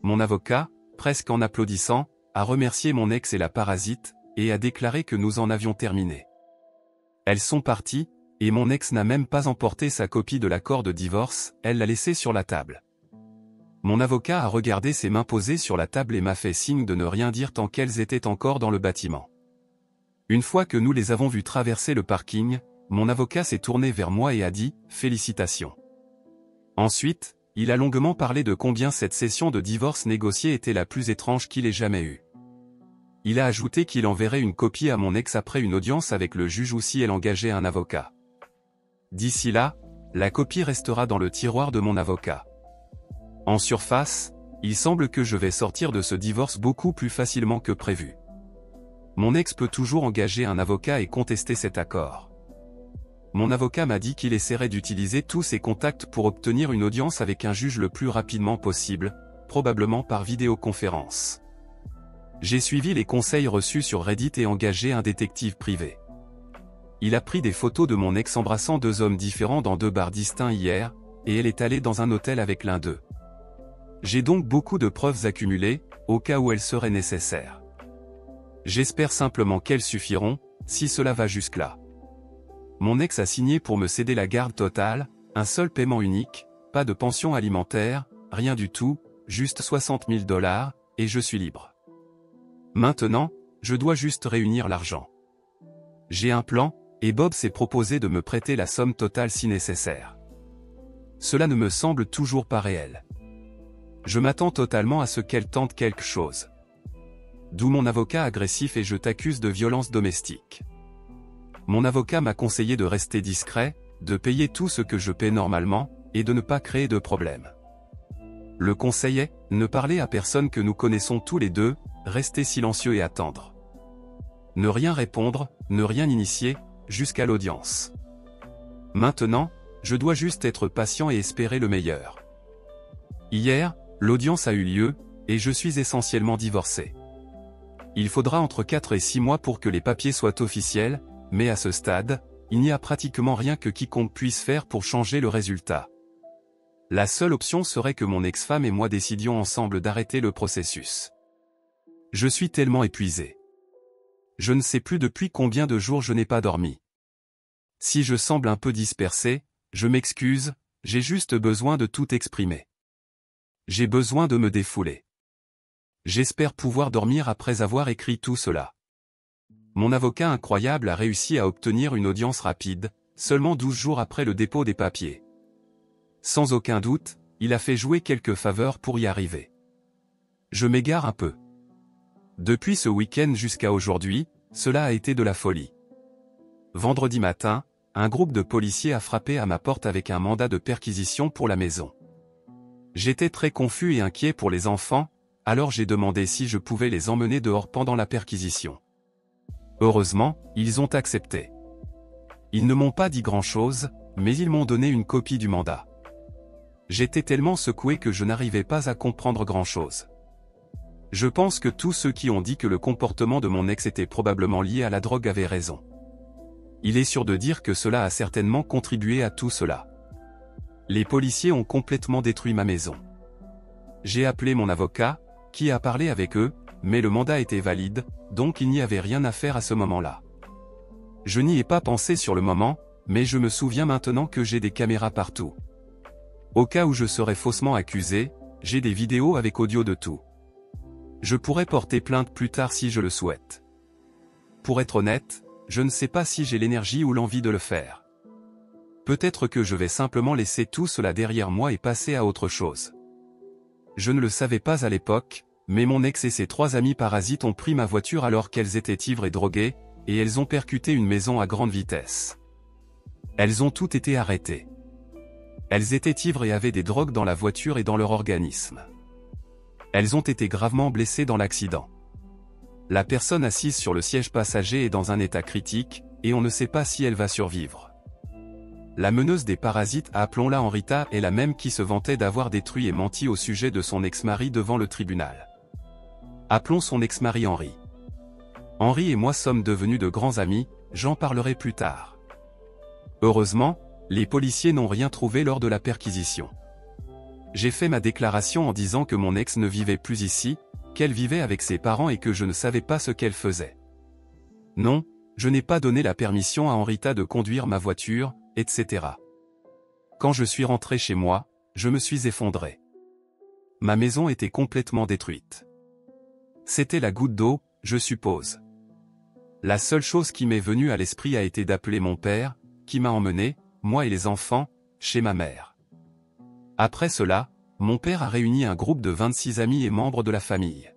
Mon avocat, presque en applaudissant, a remercié mon ex et la parasite, et a déclaré que nous en avions terminé. Elles sont parties, et mon ex n'a même pas emporté sa copie de l'accord de divorce, elle l'a laissé sur la table. Mon avocat a regardé ses mains posées sur la table et m'a fait signe de ne rien dire tant qu'elles étaient encore dans le bâtiment. Une fois que nous les avons vues traverser le parking, mon avocat s'est tourné vers moi et a dit « Félicitations ». Ensuite, il a longuement parlé de combien cette session de divorce négociée était la plus étrange qu'il ait jamais eue. Il a ajouté qu'il enverrait une copie à mon ex après une audience avec le juge ou si elle engageait un avocat. D'ici là, la copie restera dans le tiroir de mon avocat. En surface, il semble que je vais sortir de ce divorce beaucoup plus facilement que prévu. Mon ex peut toujours engager un avocat et contester cet accord. Mon avocat m'a dit qu'il essaierait d'utiliser tous ses contacts pour obtenir une audience avec un juge le plus rapidement possible, probablement par vidéoconférence. J'ai suivi les conseils reçus sur Reddit et engagé un détective privé. Il a pris des photos de mon ex embrassant deux hommes différents dans deux bars distincts hier, et elle est allée dans un hôtel avec l'un d'eux. J'ai donc beaucoup de preuves accumulées, au cas où elles seraient nécessaires. J'espère simplement qu'elles suffiront, si cela va jusque-là. Mon ex a signé pour me céder la garde totale, un seul paiement unique, pas de pension alimentaire, rien du tout, juste 60 000 $, et je suis libre. Maintenant, je dois juste réunir l'argent. J'ai un plan, et Bob s'est proposé de me prêter la somme totale si nécessaire. Cela ne me semble toujours pas réel. Je m'attends totalement à ce qu'elle tente quelque chose. D'où mon avocat agressif et je t'accuse de violence domestique. Mon avocat m'a conseillé de rester discret, de payer tout ce que je paie normalement, et de ne pas créer de problème. Le conseil est, ne parler à personne que nous connaissons tous les deux, rester silencieux et attendre. Ne rien répondre, ne rien initier, jusqu'à l'audience. Maintenant, je dois juste être patient et espérer le meilleur. Hier, l'audience a eu lieu, et je suis essentiellement divorcé. Il faudra entre 4 et 6 mois pour que les papiers soient officiels, mais à ce stade, il n'y a pratiquement rien que quiconque puisse faire pour changer le résultat. La seule option serait que mon ex-femme et moi décidions ensemble d'arrêter le processus. Je suis tellement épuisé. Je ne sais plus depuis combien de jours je n'ai pas dormi. Si je semble un peu dispersé, je m'excuse, j'ai juste besoin de tout exprimer. J'ai besoin de me défouler. J'espère pouvoir dormir après avoir écrit tout cela. Mon avocat incroyable a réussi à obtenir une audience rapide, seulement 12 jours après le dépôt des papiers. Sans aucun doute, il a fait jouer quelques faveurs pour y arriver. Je m'égare un peu. Depuis ce week-end jusqu'à aujourd'hui, cela a été de la folie. Vendredi matin, un groupe de policiers a frappé à ma porte avec un mandat de perquisition pour la maison. J'étais très confus et inquiet pour les enfants, alors j'ai demandé si je pouvais les emmener dehors pendant la perquisition. Heureusement, ils ont accepté. Ils ne m'ont pas dit grand-chose, mais ils m'ont donné une copie du mandat. J'étais tellement secoué que je n'arrivais pas à comprendre grand-chose. Je pense que tous ceux qui ont dit que le comportement de mon ex était probablement lié à la drogue avaient raison. Il est sûr de dire que cela a certainement contribué à tout cela. Les policiers ont complètement détruit ma maison. J'ai appelé mon avocat, qui a parlé avec eux, mais le mandat était valide, donc il n'y avait rien à faire à ce moment-là. Je n'y ai pas pensé sur le moment, mais je me souviens maintenant que j'ai des caméras partout. Au cas où je serais faussement accusé, j'ai des vidéos avec audio de tout. Je pourrais porter plainte plus tard si je le souhaite. Pour être honnête, je ne sais pas si j'ai l'énergie ou l'envie de le faire. Peut-être que je vais simplement laisser tout cela derrière moi et passer à autre chose. Je ne le savais pas à l'époque, mais mon ex et ses 3 amis parasites ont pris ma voiture alors qu'elles étaient ivres et droguées, et elles ont percuté une maison à grande vitesse. Elles ont toutes été arrêtées. Elles étaient ivres et avaient des drogues dans la voiture et dans leur organisme. Elles ont été gravement blessées dans l'accident. La personne assise sur le siège passager est dans un état critique, et on ne sait pas si elle va survivre. La meneuse des parasites, appelons-la Henrita, est la même qui se vantait d'avoir détruit et menti au sujet de son ex-mari devant le tribunal. Appelons son ex-mari Henri. Henri et moi sommes devenus de grands amis, j'en parlerai plus tard. Heureusement, les policiers n'ont rien trouvé lors de la perquisition. J'ai fait ma déclaration en disant que mon ex ne vivait plus ici, qu'elle vivait avec ses parents et que je ne savais pas ce qu'elle faisait. Non, je n'ai pas donné la permission à Henrita de conduire ma voiture, etc. Quand je suis rentré chez moi, je me suis effondré. Ma maison était complètement détruite. C'était la goutte d'eau, je suppose. La seule chose qui m'est venue à l'esprit a été d'appeler mon père, qui m'a emmené, moi et les enfants, chez ma mère. Après cela, mon père a réuni un groupe de 26 amis et membres de la famille.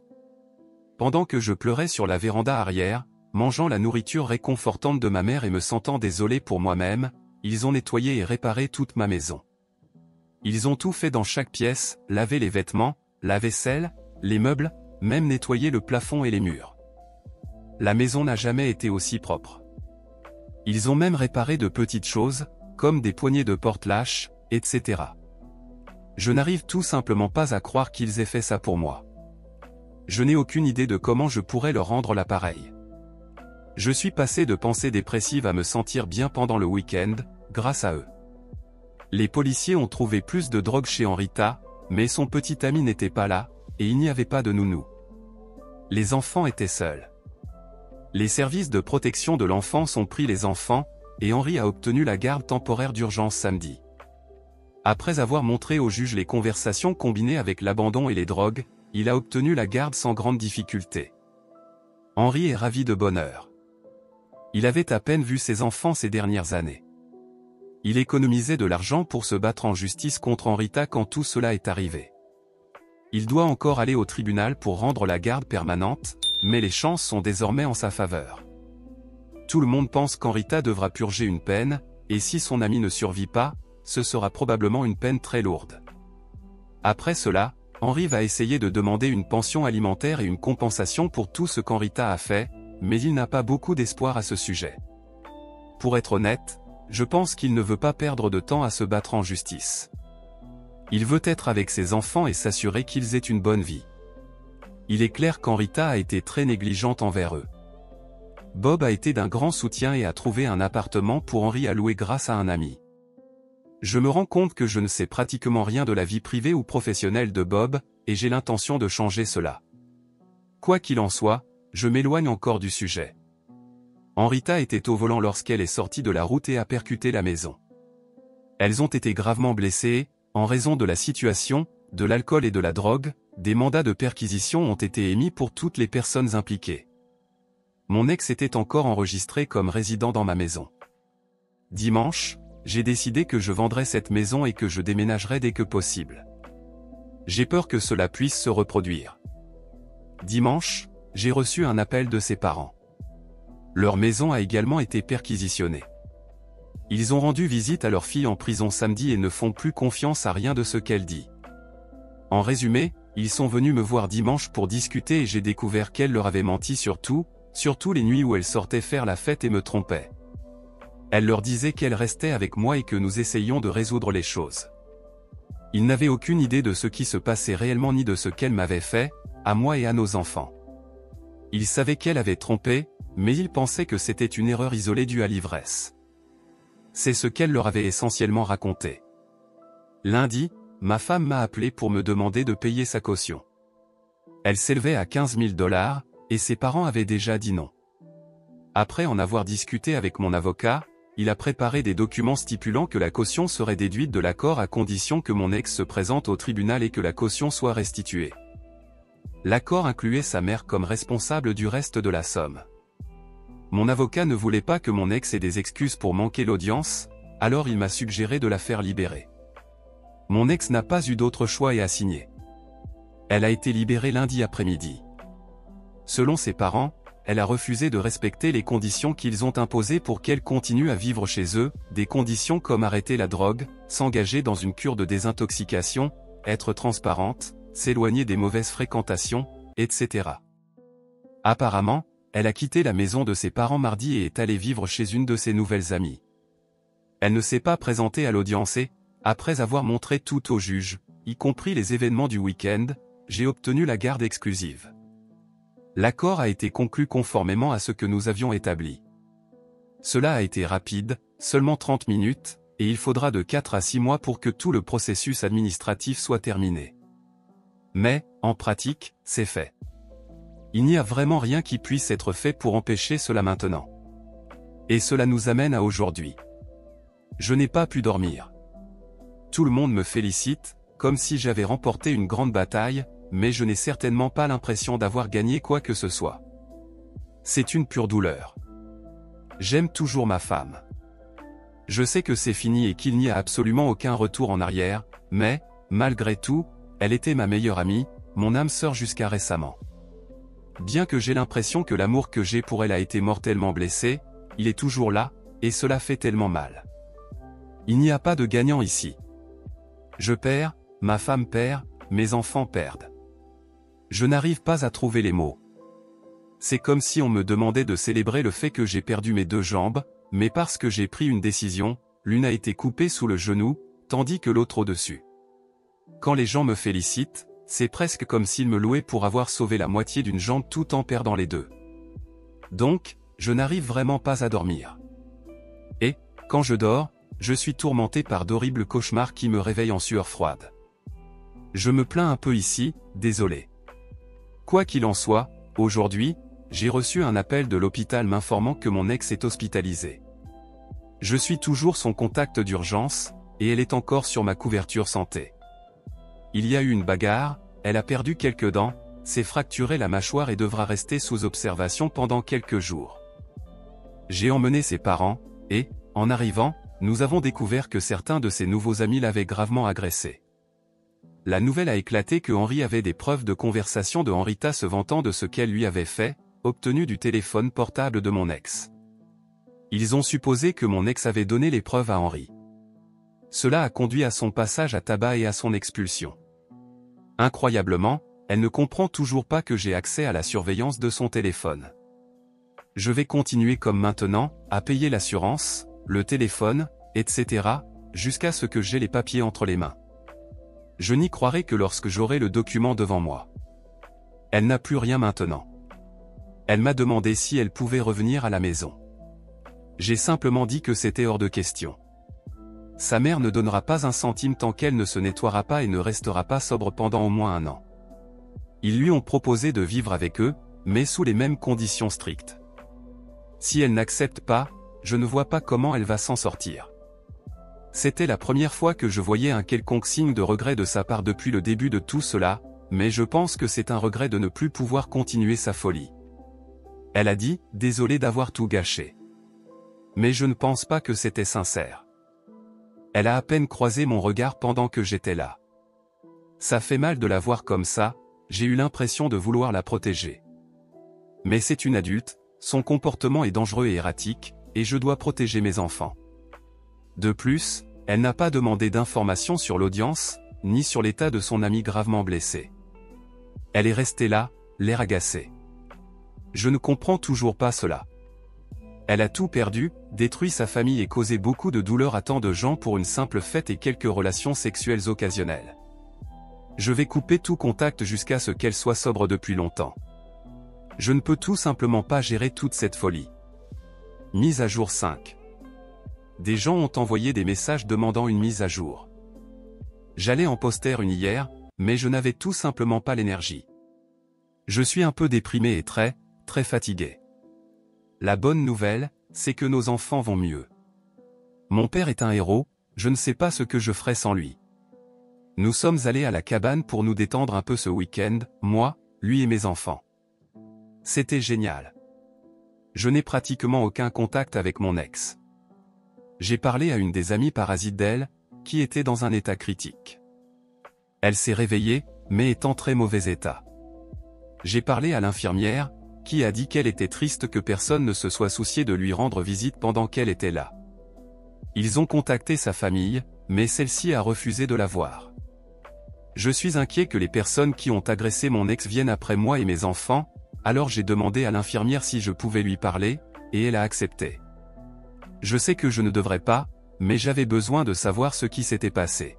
Pendant que je pleurais sur la véranda arrière, mangeant la nourriture réconfortante de ma mère et me sentant désolé pour moi-même, ils ont nettoyé et réparé toute ma maison. Ils ont tout fait dans chaque pièce, lavé les vêtements, la vaisselle, les meubles, même nettoyé le plafond et les murs. La maison n'a jamais été aussi propre. Ils ont même réparé de petites choses, comme des poignées de porte lâches, etc. Je n'arrive tout simplement pas à croire qu'ils aient fait ça pour moi. Je n'ai aucune idée de comment je pourrais leur rendre l'appareil. Je suis passé de pensées dépressives à me sentir bien pendant le week-end, grâce à eux. Les policiers ont trouvé plus de drogue chez Henrita, mais son petit ami n'était pas là, et il n'y avait pas de nounou. Les enfants étaient seuls. Les services de protection de l'enfance ont pris les enfants, et Henri a obtenu la garde temporaire d'urgence samedi. Après avoir montré au juge les conversations combinées avec l'abandon et les drogues, il a obtenu la garde sans grande difficulté. Henri est ravi de bonheur. Il avait à peine vu ses enfants ces dernières années. Il économisait de l'argent pour se battre en justice contre Henrita quand tout cela est arrivé. Il doit encore aller au tribunal pour rendre la garde permanente, mais les chances sont désormais en sa faveur. Tout le monde pense qu'Henrita devra purger une peine, et si son ami ne survit pas, ce sera probablement une peine très lourde. Après cela, Henri va essayer de demander une pension alimentaire et une compensation pour tout ce qu'Henrita a fait, mais il n'a pas beaucoup d'espoir à ce sujet. Pour être honnête, je pense qu'il ne veut pas perdre de temps à se battre en justice. Il veut être avec ses enfants et s'assurer qu'ils aient une bonne vie. Il est clair qu'Henrita a été très négligente envers eux. Bob a été d'un grand soutien et a trouvé un appartement pour Henri à louer grâce à un ami. Je me rends compte que je ne sais pratiquement rien de la vie privée ou professionnelle de Bob, et j'ai l'intention de changer cela. Quoi qu'il en soit, je m'éloigne encore du sujet. Henrita était au volant lorsqu'elle est sortie de la route et a percuté la maison. Elles ont été gravement blessées, en raison de la situation, de l'alcool et de la drogue, des mandats de perquisition ont été émis pour toutes les personnes impliquées. Mon ex était encore enregistré comme résident dans ma maison. Dimanche, j'ai décidé que je vendrais cette maison et que je déménagerais dès que possible. J'ai peur que cela puisse se reproduire. Dimanche, j'ai reçu un appel de ses parents. Leur maison a également été perquisitionnée. Ils ont rendu visite à leur fille en prison samedi et ne font plus confiance à rien de ce qu'elle dit. En résumé, ils sont venus me voir dimanche pour discuter et j'ai découvert qu'elle leur avait menti surtout les nuits où elle sortait faire la fête et me trompait. Elle leur disait qu'elle restait avec moi et que nous essayions de résoudre les choses. Ils n'avaient aucune idée de ce qui se passait réellement ni de ce qu'elle m'avait fait, à moi et à nos enfants. Ils savaient qu'elle avait trompé, mais ils pensaient que c'était une erreur isolée due à l'ivresse. C'est ce qu'elle leur avait essentiellement raconté. Lundi, ma femme m'a appelé pour me demander de payer sa caution. Elle s'élevait à 15 000 $, et ses parents avaient déjà dit non. Après en avoir discuté avec mon avocat, il a préparé des documents stipulant que la caution serait déduite de l'accord à condition que mon ex se présente au tribunal et que la caution soit restituée. L'accord incluait sa mère comme responsable du reste de la somme. Mon avocat ne voulait pas que mon ex ait des excuses pour manquer l'audience, alors il m'a suggéré de la faire libérer. Mon ex n'a pas eu d'autre choix et a signé. Elle a été libérée lundi après-midi. Selon ses parents, elle a refusé de respecter les conditions qu'ils ont imposées pour qu'elle continue à vivre chez eux, des conditions comme arrêter la drogue, s'engager dans une cure de désintoxication, être transparente, s'éloigner des mauvaises fréquentations, etc. Apparemment, elle a quitté la maison de ses parents mardi et est allée vivre chez une de ses nouvelles amies. Elle ne s'est pas présentée à l'audience et, après avoir montré tout au juge, y compris les événements du week-end, j'ai obtenu la garde exclusive. L'accord a été conclu conformément à ce que nous avions établi. Cela a été rapide, seulement 30 minutes, et il faudra de 4 à 6 mois pour que tout le processus administratif soit terminé. Mais, en pratique, c'est fait. Il n'y a vraiment rien qui puisse être fait pour empêcher cela maintenant. Et cela nous amène à aujourd'hui. Je n'ai pas pu dormir. Tout le monde me félicite, comme si j'avais remporté une grande bataille, mais je n'ai certainement pas l'impression d'avoir gagné quoi que ce soit. C'est une pure douleur. J'aime toujours ma femme. Je sais que c'est fini et qu'il n'y a absolument aucun retour en arrière, mais, malgré tout, elle était ma meilleure amie, mon âme sœur jusqu'à récemment. Bien que j'ai l'impression que l'amour que j'ai pour elle a été mortellement blessé, il est toujours là, et cela fait tellement mal. Il n'y a pas de gagnant ici. Je perds, ma femme perd, mes enfants perdent. Je n'arrive pas à trouver les mots. C'est comme si on me demandait de célébrer le fait que j'ai perdu mes 2 jambes, mais parce que j'ai pris une décision, l'une a été coupée sous le genou, tandis que l'autre au-dessus. Quand les gens me félicitent, c'est presque comme s'ils me louaient pour avoir sauvé la moitié d'une jambe tout en perdant les 2. Donc, je n'arrive vraiment pas à dormir. Et, quand je dors, je suis tourmenté par d'horribles cauchemars qui me réveillent en sueur froide. Je me plains un peu ici, désolé. Quoi qu'il en soit, aujourd'hui, j'ai reçu un appel de l'hôpital m'informant que mon ex est hospitalisée. Je suis toujours son contact d'urgence, et elle est encore sur ma couverture santé. Il y a eu une bagarre, elle a perdu quelques dents, s'est fracturé la mâchoire et devra rester sous observation pendant quelques jours. J'ai emmené ses parents, et, en arrivant, nous avons découvert que certains de ses nouveaux amis l'avaient gravement agressé. La nouvelle a éclaté que Henri avait des preuves de conversation de Henrietta se vantant de ce qu'elle lui avait fait, obtenues du téléphone portable de mon ex. Ils ont supposé que mon ex avait donné les preuves à Henri. Cela a conduit à son passage à tabac et à son expulsion. Incroyablement, elle ne comprend toujours pas que j'ai accès à la surveillance de son téléphone. Je vais continuer comme maintenant, à payer l'assurance, le téléphone, etc., jusqu'à ce que j'aie les papiers entre les mains. Je n'y croirai que lorsque j'aurai le document devant moi. Elle n'a plus rien maintenant. Elle m'a demandé si elle pouvait revenir à la maison. J'ai simplement dit que c'était hors de question. Sa mère ne donnera pas un centime tant qu'elle ne se nettoiera pas et ne restera pas sobre pendant au moins 1 an. Ils lui ont proposé de vivre avec eux, mais sous les mêmes conditions strictes. Si elle n'accepte pas, je ne vois pas comment elle va s'en sortir. C'était la première fois que je voyais un quelconque signe de regret de sa part depuis le début de tout cela, mais je pense que c'est un regret de ne plus pouvoir continuer sa folie. Elle a dit, désolé d'avoir tout gâché. Mais je ne pense pas que c'était sincère. Elle a à peine croisé mon regard pendant que j'étais là. Ça fait mal de la voir comme ça, j'ai eu l'impression de vouloir la protéger. Mais c'est une adulte, son comportement est dangereux et erratique, et je dois protéger mes enfants. De plus, elle n'a pas demandé d'informations sur l'audience, ni sur l'état de son ami gravement blessé. Elle est restée là, l'air agacé. Je ne comprends toujours pas cela. Elle a tout perdu, détruit sa famille et causé beaucoup de douleur à tant de gens pour une simple fête et quelques relations sexuelles occasionnelles. Je vais couper tout contact jusqu'à ce qu'elle soit sobre depuis longtemps. Je ne peux tout simplement pas gérer toute cette folie. Mise à jour 5. Des gens ont envoyé des messages demandant une mise à jour. J'allais en poster une hier, mais je n'avais tout simplement pas l'énergie. Je suis un peu déprimé et très fatigué. La bonne nouvelle, c'est que nos enfants vont mieux. Mon père est un héros, je ne sais pas ce que je ferais sans lui. Nous sommes allés à la cabane pour nous détendre un peu ce week-end, moi, lui et mes enfants. C'était génial. Je n'ai pratiquement aucun contact avec mon ex. J'ai parlé à une des amies parasites d'elle, qui était dans un état critique. Elle s'est réveillée, mais est en très mauvais état. J'ai parlé à l'infirmière, qui a dit qu'elle était triste que personne ne se soit soucié de lui rendre visite pendant qu'elle était là. Ils ont contacté sa famille, mais celle-ci a refusé de la voir. Je suis inquiet que les personnes qui ont agressé mon ex viennent après moi et mes enfants, alors j'ai demandé à l'infirmière si je pouvais lui parler, et elle a accepté. Je sais que je ne devrais pas, mais j'avais besoin de savoir ce qui s'était passé.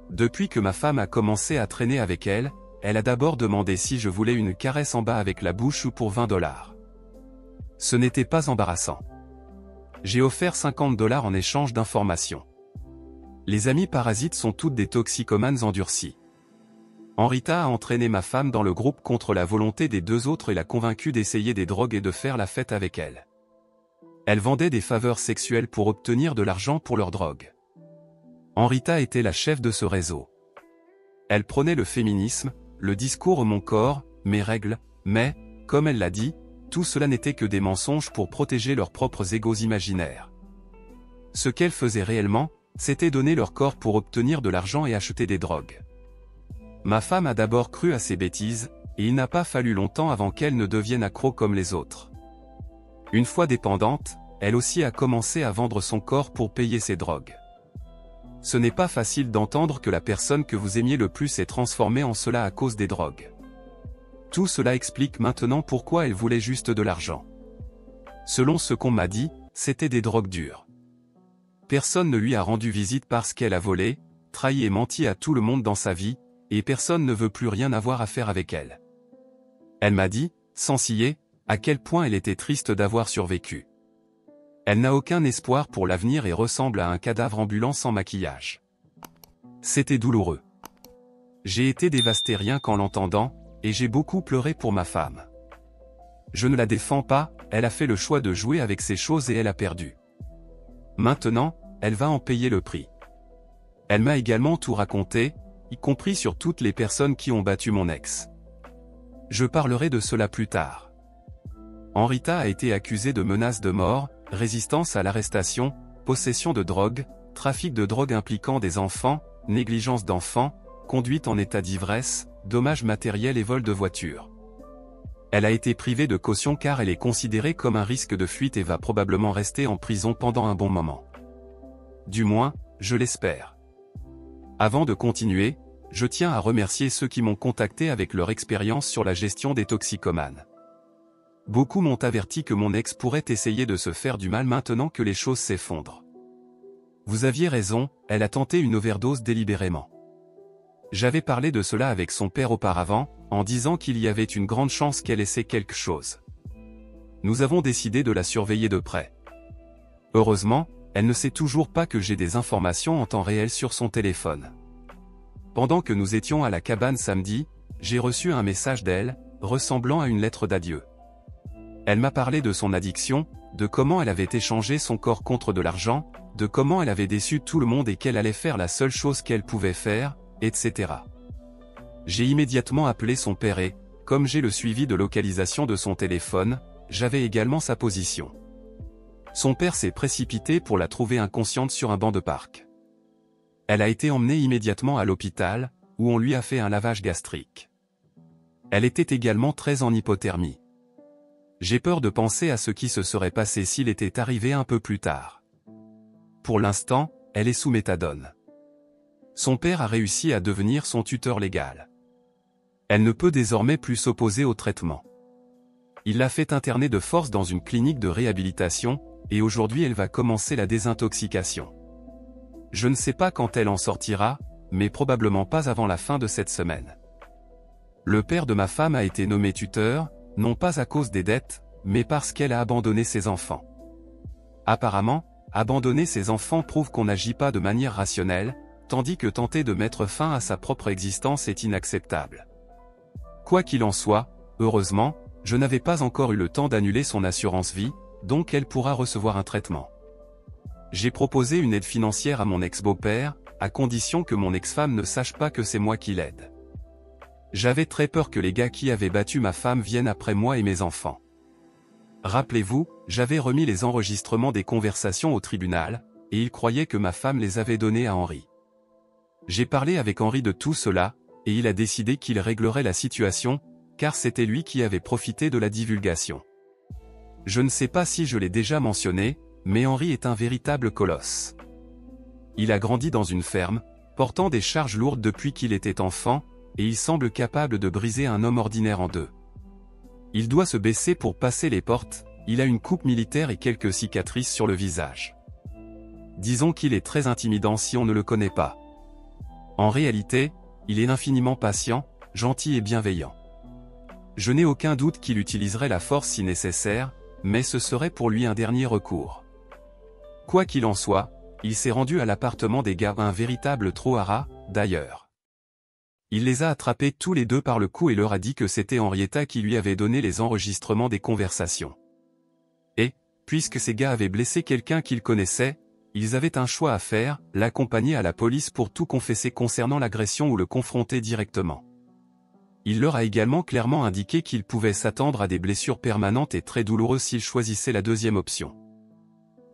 Depuis que ma femme a commencé à traîner avec elle, elle a d'abord demandé si je voulais une caresse en bas avec la bouche ou pour 20 $. Ce n'était pas embarrassant. J'ai offert 50 $ en échange d'informations. Les amies parasites sont toutes des toxicomanes endurcis. Henrietta a entraîné ma femme dans le groupe contre la volonté des 2 autres et l'a convaincue d'essayer des drogues et de faire la fête avec elle. Elle vendait des faveurs sexuelles pour obtenir de l'argent pour leurs drogues. Henrietta était la chef de ce réseau. Elle prônait le féminisme, le discours mon corps, mes règles, mais, comme elle l'a dit, tout cela n'était que des mensonges pour protéger leurs propres égos imaginaires. Ce qu'elle faisait réellement, c'était donner leur corps pour obtenir de l'argent et acheter des drogues. Ma femme a d'abord cru à ces bêtises, et il n'a pas fallu longtemps avant qu'elle ne devienne accro comme les autres. Une fois dépendante, elle aussi a commencé à vendre son corps pour payer ses drogues. Ce n'est pas facile d'entendre que la personne que vous aimiez le plus est transformée en cela à cause des drogues. Tout cela explique maintenant pourquoi elle voulait juste de l'argent. Selon ce qu'on m'a dit, c'était des drogues dures. Personne ne lui a rendu visite parce qu'elle a volé, trahi et menti à tout le monde dans sa vie, et personne ne veut plus rien avoir à faire avec elle. Elle m'a dit, sans ciller, à quel point elle était triste d'avoir survécu. Elle n'a aucun espoir pour l'avenir et ressemble à un cadavre ambulant sans maquillage. C'était douloureux. J'ai été dévasté rien qu'en l'entendant, et j'ai beaucoup pleuré pour ma femme. Je ne la défends pas, elle a fait le choix de jouer avec ces choses et elle a perdu. Maintenant, elle va en payer le prix. Elle m'a également tout raconté, y compris sur toutes les personnes qui ont battu mon ex. Je parlerai de cela plus tard. Henrietta a été accusée de menaces de mort, résistance à l'arrestation, possession de drogue, trafic de drogue impliquant des enfants, négligence d'enfants, conduite en état d'ivresse, dommages matériels et vol de voiture. Elle a été privée de caution car elle est considérée comme un risque de fuite et va probablement rester en prison pendant un bon moment. Du moins, je l'espère. Avant de continuer, je tiens à remercier ceux qui m'ont contacté avec leur expérience sur la gestion des toxicomanes. Beaucoup m'ont averti que mon ex pourrait essayer de se faire du mal maintenant que les choses s'effondrent. Vous aviez raison, elle a tenté une overdose délibérément. J'avais parlé de cela avec son père auparavant, en disant qu'il y avait une grande chance qu'elle essaie quelque chose. Nous avons décidé de la surveiller de près. Heureusement, elle ne sait toujours pas que j'ai des informations en temps réel sur son téléphone. Pendant que nous étions à la cabane samedi, j'ai reçu un message d'elle, ressemblant à une lettre d'adieu. Elle m'a parlé de son addiction, de comment elle avait échangé son corps contre de l'argent, de comment elle avait déçu tout le monde et qu'elle allait faire la seule chose qu'elle pouvait faire, etc. J'ai immédiatement appelé son père et, comme j'ai le suivi de localisation de son téléphone, j'avais également sa position. Son père s'est précipité pour la trouver inconsciente sur un banc de parc. Elle a été emmenée immédiatement à l'hôpital, où on lui a fait un lavage gastrique. Elle était également très en hypothermie. J'ai peur de penser à ce qui se serait passé s'il était arrivé un peu plus tard. Pour l'instant, elle est sous méthadone. Son père a réussi à devenir son tuteur légal. Elle ne peut désormais plus s'opposer au traitement. Il l'a fait interner de force dans une clinique de réhabilitation, et aujourd'hui elle va commencer la désintoxication. Je ne sais pas quand elle en sortira, mais probablement pas avant la fin de cette semaine. Le père de ma femme a été nommé tuteur, non pas à cause des dettes, mais parce qu'elle a abandonné ses enfants. Apparemment, abandonner ses enfants prouve qu'on n'agit pas de manière rationnelle, tandis que tenter de mettre fin à sa propre existence est inacceptable. Quoi qu'il en soit, heureusement, je n'avais pas encore eu le temps d'annuler son assurance vie, donc elle pourra recevoir un traitement. J'ai proposé une aide financière à mon ex-beau-père, à condition que mon ex-femme ne sache pas que c'est moi qui l'aide. J'avais très peur que les gars qui avaient battu ma femme viennent après moi et mes enfants. Rappelez-vous, j'avais remis les enregistrements des conversations au tribunal, et il croyait que ma femme les avait donnés à Henri. J'ai parlé avec Henri de tout cela, et il a décidé qu'il réglerait la situation, car c'était lui qui avait profité de la divulgation. Je ne sais pas si je l'ai déjà mentionné, mais Henri est un véritable colosse. Il a grandi dans une ferme, portant des charges lourdes depuis qu'il était enfant, et il semble capable de briser un homme ordinaire en deux. Il doit se baisser pour passer les portes, il a une coupe militaire et quelques cicatrices sur le visage. Disons qu'il est très intimidant si on ne le connaît pas. En réalité, il est infiniment patient, gentil et bienveillant. Je n'ai aucun doute qu'il utiliserait la force si nécessaire, mais ce serait pour lui un dernier recours. Quoi qu'il en soit, il s'est rendu à l'appartement des gars, un véritable trou à rats, d'ailleurs. Il les a attrapés tous les deux par le cou et leur a dit que c'était Henrietta qui lui avait donné les enregistrements des conversations. Et, puisque ces gars avaient blessé quelqu'un qu'ils connaissaient, ils avaient un choix à faire, l'accompagner à la police pour tout confesser concernant l'agression ou le confronter directement. Il leur a également clairement indiqué qu'ils pouvaient s'attendre à des blessures permanentes et très douloureuses s'ils choisissaient la deuxième option.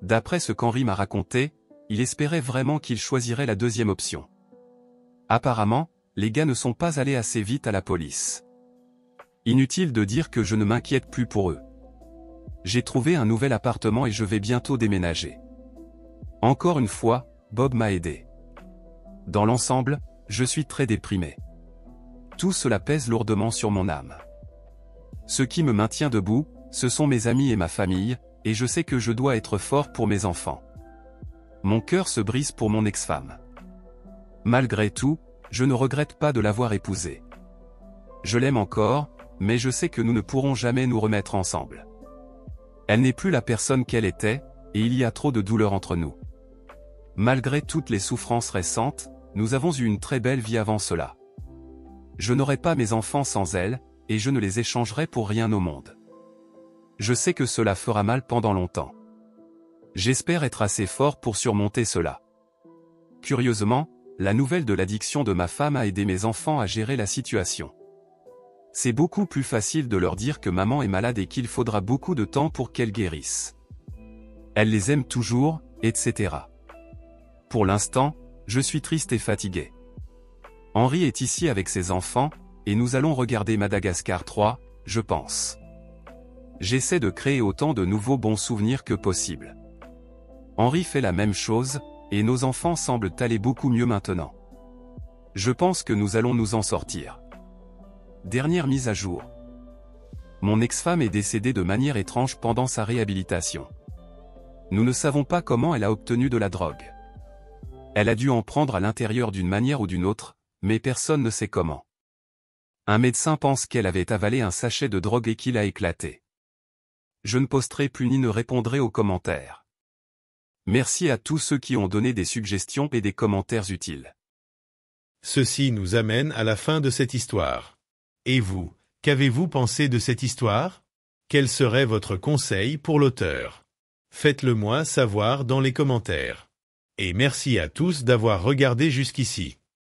D'après ce qu'Henri m'a raconté, il espérait vraiment qu'il choisirait la deuxième option. Apparemment, les gars ne sont pas allés assez vite à la police. Inutile de dire que je ne m'inquiète plus pour eux. J'ai trouvé un nouvel appartement et je vais bientôt déménager. Encore une fois, Bob m'a aidé. Dans l'ensemble, je suis très déprimé. Tout cela pèse lourdement sur mon âme. Ce qui me maintient debout, ce sont mes amis et ma famille, et je sais que je dois être fort pour mes enfants. Mon cœur se brise pour mon ex-femme. Malgré tout, je ne regrette pas de l'avoir épousée. Je l'aime encore, mais je sais que nous ne pourrons jamais nous remettre ensemble. Elle n'est plus la personne qu'elle était, et il y a trop de douleur entre nous. Malgré toutes les souffrances récentes, nous avons eu une très belle vie avant cela. Je n'aurai pas mes enfants sans elle, et je ne les échangerai pour rien au monde. Je sais que cela fera mal pendant longtemps. J'espère être assez fort pour surmonter cela. Curieusement, la nouvelle de l'addiction de ma femme a aidé mes enfants à gérer la situation. C'est beaucoup plus facile de leur dire que maman est malade et qu'il faudra beaucoup de temps pour qu'elle guérisse. Elle les aime toujours, etc. Pour l'instant, je suis triste et fatigué. Henri est ici avec ses enfants, et nous allons regarder Madagascar 3, je pense. J'essaie de créer autant de nouveaux bons souvenirs que possible. Henri fait la même chose, et nos enfants semblent aller beaucoup mieux maintenant. Je pense que nous allons nous en sortir. Dernière mise à jour. Mon ex-femme est décédée de manière étrange pendant sa réhabilitation. Nous ne savons pas comment elle a obtenu de la drogue. Elle a dû en prendre à l'intérieur d'une manière ou d'une autre, mais personne ne sait comment. Un médecin pense qu'elle avait avalé un sachet de drogue et qu'il a éclaté. Je ne posterai plus ni ne répondrai aux commentaires. Merci à tous ceux qui ont donné des suggestions et des commentaires utiles. Ceci nous amène à la fin de cette histoire. Et vous, qu'avez-vous pensé de cette histoire? Quel serait votre conseil pour l'auteur? Faites-le moi savoir dans les commentaires. Et merci à tous d'avoir regardé jusqu'ici.